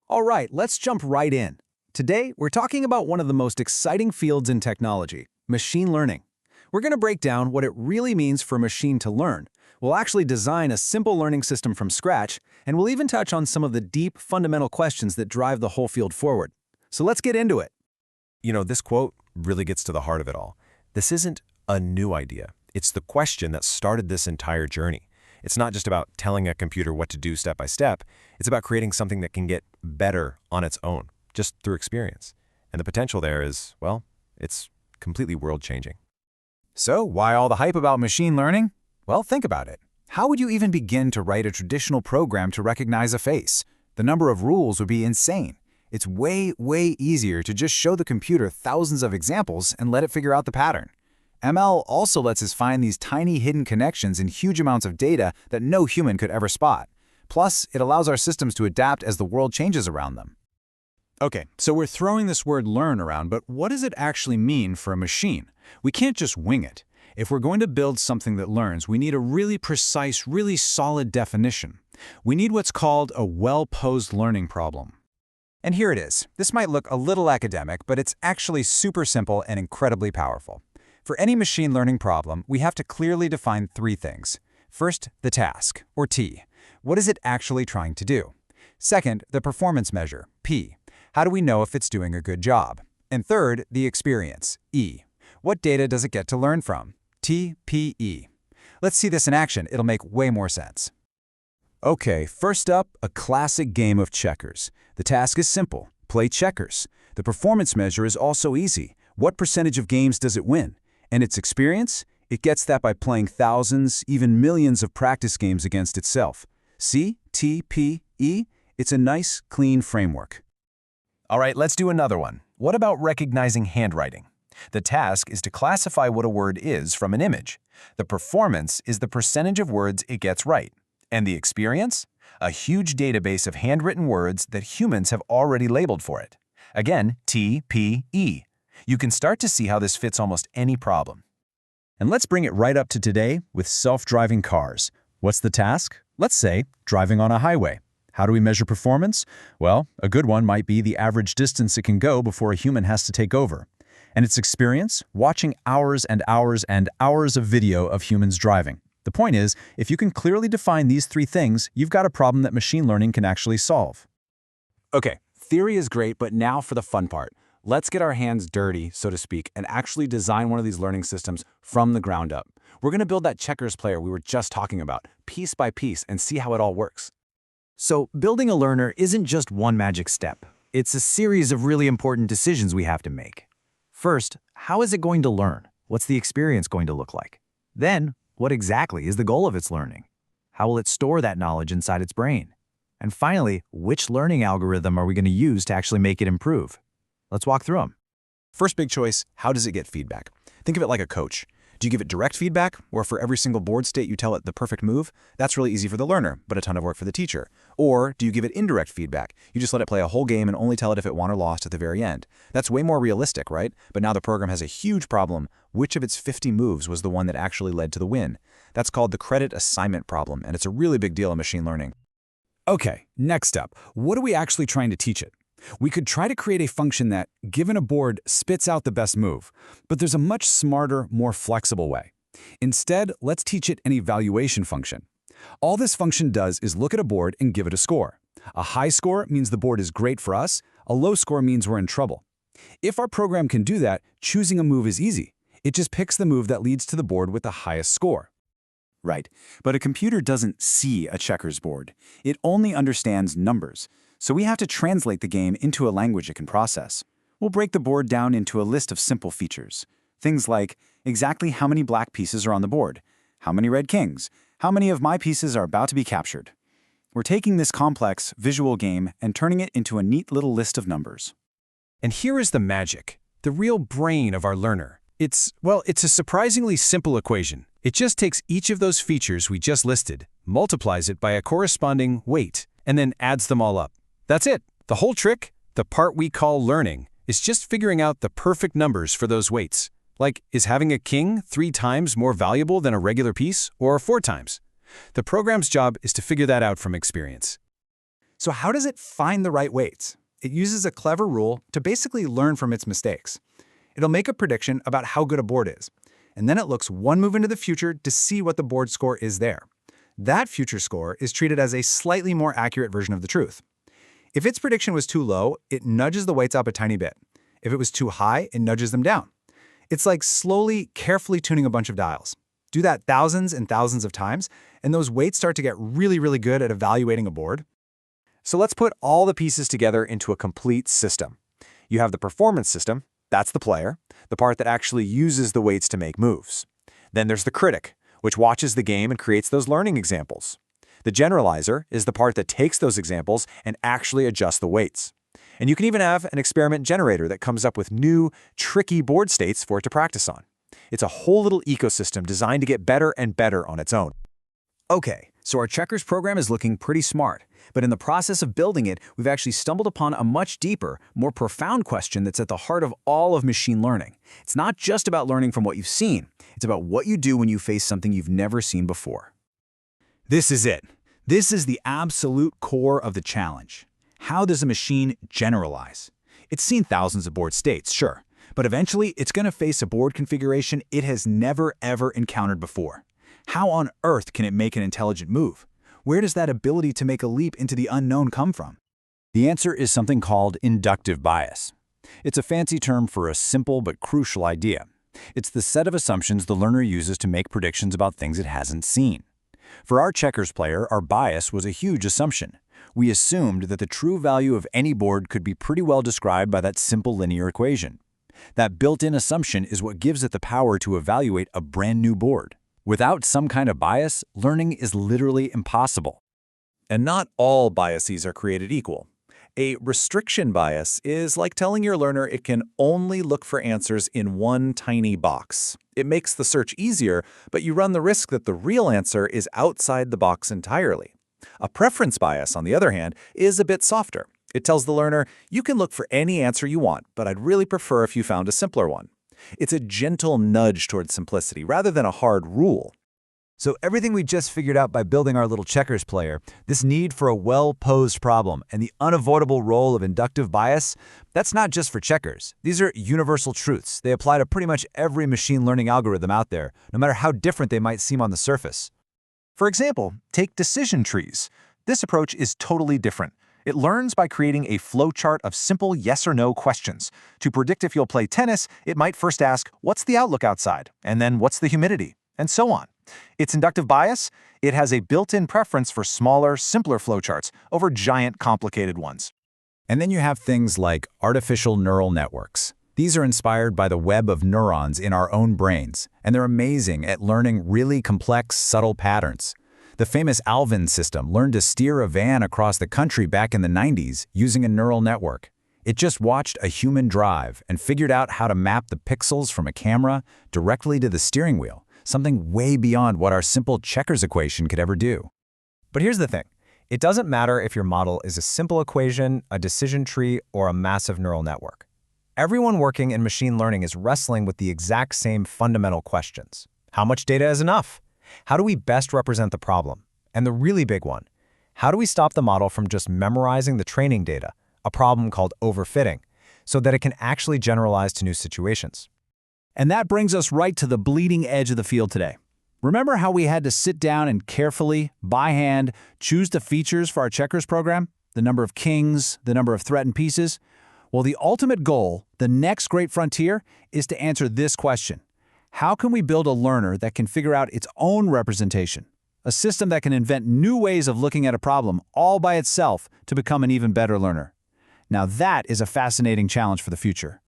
All right, let's jump right in. Today, we're talking about one of the most exciting fields in technology, machine learning. We're going to break down what it really means for a machine to learn. We'll actually design a simple learning system from scratch, and we'll even touch on some of the deep, fundamental questions that drive the whole field forward. So let's get into it. This quote really gets to the heart of it all. This isn't a new idea. It's the question that started this entire journey. It's not just about telling a computer what to do step by step. It's about creating something that can get better on its own, just through experience. And the potential there is, well, it's completely world-changing. So, why all the hype about machine learning? Well, think about it. How would you even begin to write a traditional program to recognize a face? The number of rules would be insane. It's way easier to just show the computer thousands of examples and let it figure out the pattern. ML also lets us find these tiny hidden connections in huge amounts of data that no human could ever spot. Plus, it allows our systems to adapt as the world changes around them. Okay, so we're throwing this word learn around, but what does it actually mean for a machine? We can't just wing it. If we're going to build something that learns, we need a really precise, really solid definition. We need what's called a well-posed learning problem. And here it is. This might look a little academic, but it's actually super simple and incredibly powerful. For any machine learning problem, we have to clearly define three things. First, the task, or T. What is it actually trying to do? Second, the performance measure, P. How do we know if it's doing a good job? And third, the experience, E. What data does it get to learn from? T, P, E. Let's see this in action. It'll make way more sense. Okay, first up, a classic game of checkers. The task is simple. Play checkers. The performance measure is also easy. What percentage of games does it win? And its experience? It gets that by playing thousands, even millions of practice games against itself. C, T, P, E? It's a nice, clean framework. All right, let's do another one. What about recognizing handwriting? The task is to classify what a word is from an image. The performance is the percentage of words it gets right. And the experience? A huge database of handwritten words that humans have already labeled for it. Again, T, P, E. You can start to see how this fits almost any problem. And let's bring it right up to today with self-driving cars. What's the task? Let's say driving on a highway. How do we measure performance? Well, a good one might be the average distance it can go before a human has to take over. And its experience? Watching hours and hours and hours of video of humans driving. The point is, if you can clearly define these three things, you've got a problem that machine learning can actually solve. Okay, theory is great, but now for the fun part. Let's get our hands dirty, so to speak, and actually design one of these learning systems from the ground up. We're going to build that checkers player we were just talking about, piece by piece, and see how it all works. So, building a learner isn't just one magic step. It's a series of really important decisions we have to make. First, how is it going to learn? What's the experience going to look like? Then, what exactly is the goal of its learning? How will it store that knowledge inside its brain? And finally, which learning algorithm are we going to use to actually make it improve? Let's walk through them. First big choice, how does it get feedback? Think of it like a coach. Do you give it direct feedback, or for every single board state you tell it the perfect move? That's really easy for the learner, but a ton of work for the teacher. Or do you give it indirect feedback? You just let it play a whole game and only tell it if it won or lost at the very end. That's way more realistic, right? But now the program has a huge problem. Which of its 50 moves was the one that actually led to the win? That's called the credit assignment problem, and it's a really big deal in machine learning. Okay, next up, what are we actually trying to teach it? We could try to create a function that, given a board, spits out the best move. But there's a much smarter, more flexible way. Instead, let's teach it an evaluation function. All this function does is look at a board and give it a score. A high score means the board is great for us. A low score means we're in trouble. If our program can do that, choosing a move is easy. It just picks the move that leads to the board with the highest score. Right, but a computer doesn't see a checkers board. It only understands numbers. So we have to translate the game into a language it can process. We'll break the board down into a list of simple features. Things like exactly how many black pieces are on the board, how many red kings, how many of my pieces are about to be captured. We're taking this complex visual game and turning it into a neat little list of numbers. And here is the magic, the real brain of our learner. It's a surprisingly simple equation. It just takes each of those features we just listed, multiplies it by a corresponding weight, and then adds them all up. That's it. The whole trick, the part we call learning, is just figuring out the perfect numbers for those weights. Like, is having a king 3 times more valuable than a regular piece, or 4 times? The program's job is to figure that out from experience. So how does it find the right weights? It uses a clever rule to basically learn from its mistakes. It'll make a prediction about how good a board is, and then it looks one move into the future to see what the board score is there. That future score is treated as a slightly more accurate version of the truth. If its prediction was too low, it nudges the weights up a tiny bit. If it was too high, it nudges them down. It's like slowly, carefully tuning a bunch of dials. Do that thousands and thousands of times, and those weights start to get really, really good at evaluating a board. So let's put all the pieces together into a complete system. You have the performance system, that's the player, the part that actually uses the weights to make moves. Then there's the critic, which watches the game and creates those learning examples. The generalizer is the part that takes those examples and actually adjusts the weights. And you can even have an experiment generator that comes up with new, tricky board states for it to practice on. It's a whole little ecosystem designed to get better and better on its own. Okay, so our checkers program is looking pretty smart, but in the process of building it, we've actually stumbled upon a much deeper, more profound question that's at the heart of all of machine learning. It's not just about learning from what you've seen, it's about what you do when you face something you've never seen before. This is it. This is the absolute core of the challenge. How does a machine generalize? It's seen thousands of board states, sure, but eventually it's going to face a board configuration it has never ever encountered before. How on earth can it make an intelligent move? Where does that ability to make a leap into the unknown come from? The answer is something called inductive bias. It's a fancy term for a simple but crucial idea. It's the set of assumptions the learner uses to make predictions about things it hasn't seen. For our checkers player, our bias was a huge assumption. We assumed that the true value of any board could be pretty well described by that simple linear equation. That built-in assumption is what gives it the power to evaluate a brand new board. Without some kind of bias, learning is literally impossible. And not all biases are created equal. A restriction bias is like telling your learner it can only look for answers in one tiny box. It makes the search easier, but you run the risk that the real answer is outside the box entirely. A preference bias, on the other hand, is a bit softer. It tells the learner, you can look for any answer you want, but I'd really prefer if you found a simpler one. It's a gentle nudge towards simplicity rather than a hard rule. So everything we just figured out by building our little checkers player, this need for a well-posed problem and the unavoidable role of inductive bias, that's not just for checkers. These are universal truths. They apply to pretty much every machine learning algorithm out there, no matter how different they might seem on the surface. For example, take decision trees. This approach is totally different. It learns by creating a flowchart of simple yes or no questions. To predict if you'll play tennis, it might first ask, what's the outlook outside? And then, what's the humidity? And so on. Its inductive bias? It has a built-in preference for smaller, simpler flowcharts over giant, complicated ones. And then you have things like artificial neural networks. These are inspired by the web of neurons in our own brains, and they're amazing at learning really complex, subtle patterns. The famous Alvin system learned to steer a van across the country back in the 90s using a neural network. It just watched a human drive and figured out how to map the pixels from a camera directly to the steering wheel, something way beyond what our simple checkers equation could ever do. But here's the thing. It doesn't matter if your model is a simple equation, a decision tree, or a massive neural network. Everyone working in machine learning is wrestling with the exact same fundamental questions. How much data is enough? How do we best represent the problem? And the really big one, how do we stop the model from just memorizing the training data, a problem called overfitting, so that it can actually generalize to new situations? And that brings us right to the bleeding edge of the field today. Remember how we had to sit down and carefully, by hand, choose the features for our checkers program? The number of kings, the number of threatened pieces? Well, the ultimate goal, the next great frontier, is to answer this question. How can we build a learner that can figure out its own representation? A system that can invent new ways of looking at a problem all by itself to become an even better learner. Now that is a fascinating challenge for the future.